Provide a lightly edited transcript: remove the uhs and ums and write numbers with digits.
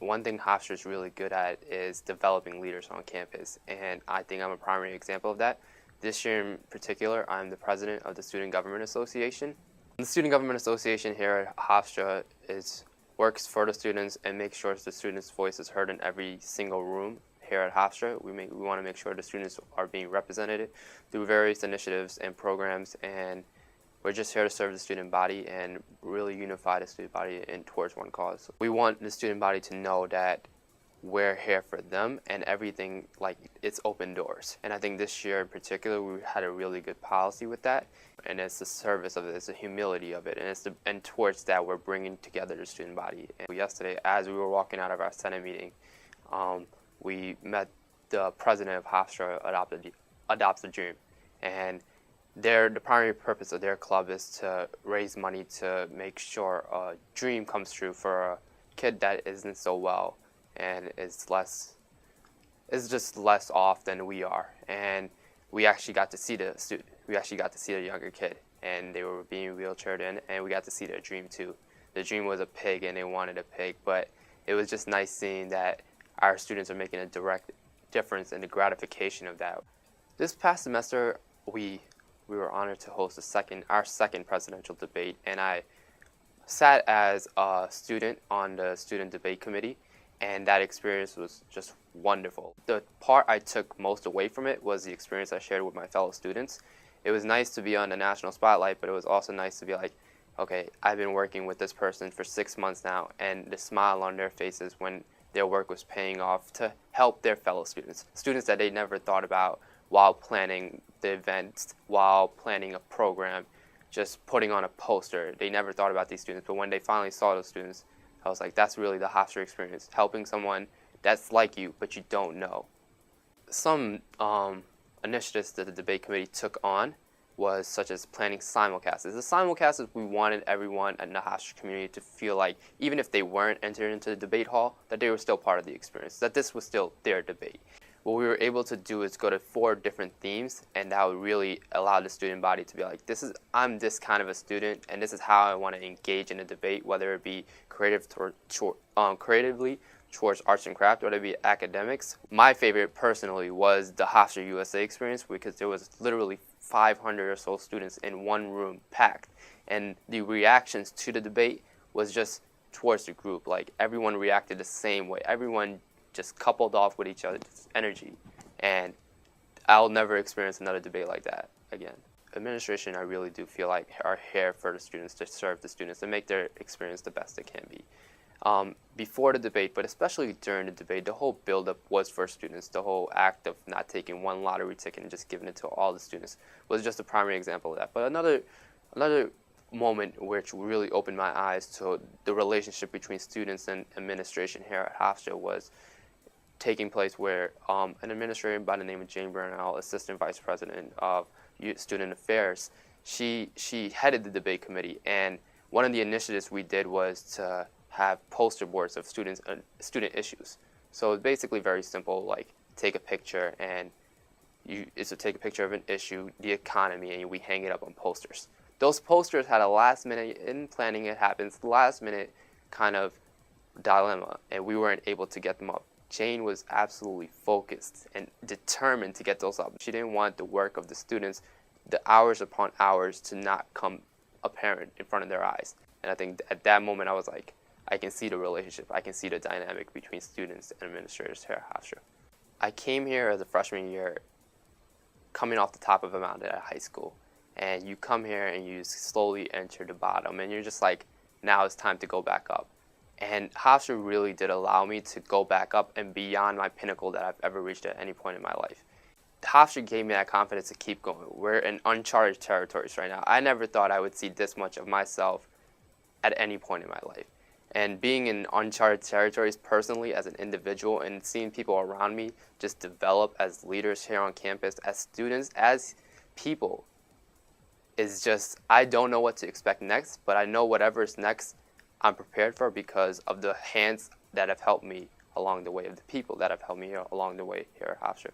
one thing Hofstra is really good at is developing leaders on campus, and I think I'm a primary example of that. This year in particular, I'm the president of the Student Government Association. The Student Government Association here at Hofstra works for the students and makes sure the students' voice is heard in every single room here at Hofstra. We want to make sure the students are being represented through various initiatives and programs, and we're just here to serve the student body and really unify the student body in towards one cause. We want the student body to know that we're here for them and everything, like, it's open doors. And I think this year in particular, we had a really good policy with that. And it's the service of it, it's the humility of it, and towards that, we're bringing together the student body. And yesterday, as we were walking out of our Senate meeting, we met the president of Hofstra Adopts the Dream. And the primary purpose of their club is to raise money to make sure a dream comes true for a kid that isn't so well and is just less off than we are. And we actually got to see the student. We actually got to see the younger kid, and they were being wheelchaired in, and we got to see their dream too. The dream was a pig, and they wanted a pig, but it was just nice seeing that our students are making a direct difference in the gratification of that. This past semester, we were honored to host our second presidential debate, and I sat as a student on the student debate committee, and that experience was just wonderful. The part I took most away from it was the experience I shared with my fellow students. It was nice to be on the national spotlight, but it was also nice to be like, okay, I've been working with this person for 6 months now, and the smile on their faces when their work was paying off to help their fellow students that they never thought about while planning the events, while planning a program, just putting on a poster. They never thought about these students, but when they finally saw those students, I was like, that's really the Hofstra experience, helping someone that's like you, but you don't know. Some initiatives that the debate committee took on was such as planning simulcasts. The simulcasts, we wanted everyone in the Hofstra community to feel like, even if they weren't entered into the debate hall, that they were still part of the experience, that this was still their debate. What we were able to do is go to 4 different themes, and that would really allow the student body to be like, I'm this kind of a student, and this is how I want to engage in a debate, whether it be creatively towards arts and craft, or whether it be academics. My favorite, personally, was the Hofstra USA experience, because there was literally 500 or so students in one room, packed, and the reactions to the debate was just towards the group. Like, everyone reacted the same way. Everyone just coupled off with each other's energy, and I'll never experience another debate like that again. Administration, I really do feel like, are here for the students, to serve the students and make their experience the best it can be. Before the debate, but especially during the debate, the whole build-up was for students. The whole act of not taking one lottery ticket and just giving it to all the students was just a primary example of that. But another moment which really opened my eyes to the relationship between students and administration here at Hofstra was taking place where an administrator by the name of Jane Burnell, Assistant Vice President of Student Affairs, she headed the debate committee, and one of the initiatives we did was to have poster boards of student issues. So it's basically very simple, like take a picture, and it's to take a picture of an issue, the economy, and we hang it up on posters. Those posters had a last minute, in planning it happens, last minute kind of dilemma, and we weren't able to get them up. Jane was absolutely focused and determined to get those up. She didn't want the work of the students, the hours upon hours, to not come apparent in front of their eyes. And I think at that moment I was like, I can see the relationship, I can see the dynamic between students and administrators here at Hofstra. I came here as a freshman year, coming off the top of a mountain at high school. And you come here and you slowly enter the bottom, and you're just like, now it's time to go back up. And Hofstra really did allow me to go back up and beyond my pinnacle that I've ever reached at any point in my life. Hofstra gave me that confidence to keep going. We're in uncharted territories right now. I never thought I would see this much of myself at any point in my life. And being in uncharted territories personally as an individual, and seeing people around me just develop as leaders here on campus, as students, as people, is just, I don't know what to expect next, but I know whatever is next, I'm prepared for, because of the hands that have helped me along the way, of the people that have helped me along the way here at Hofstra.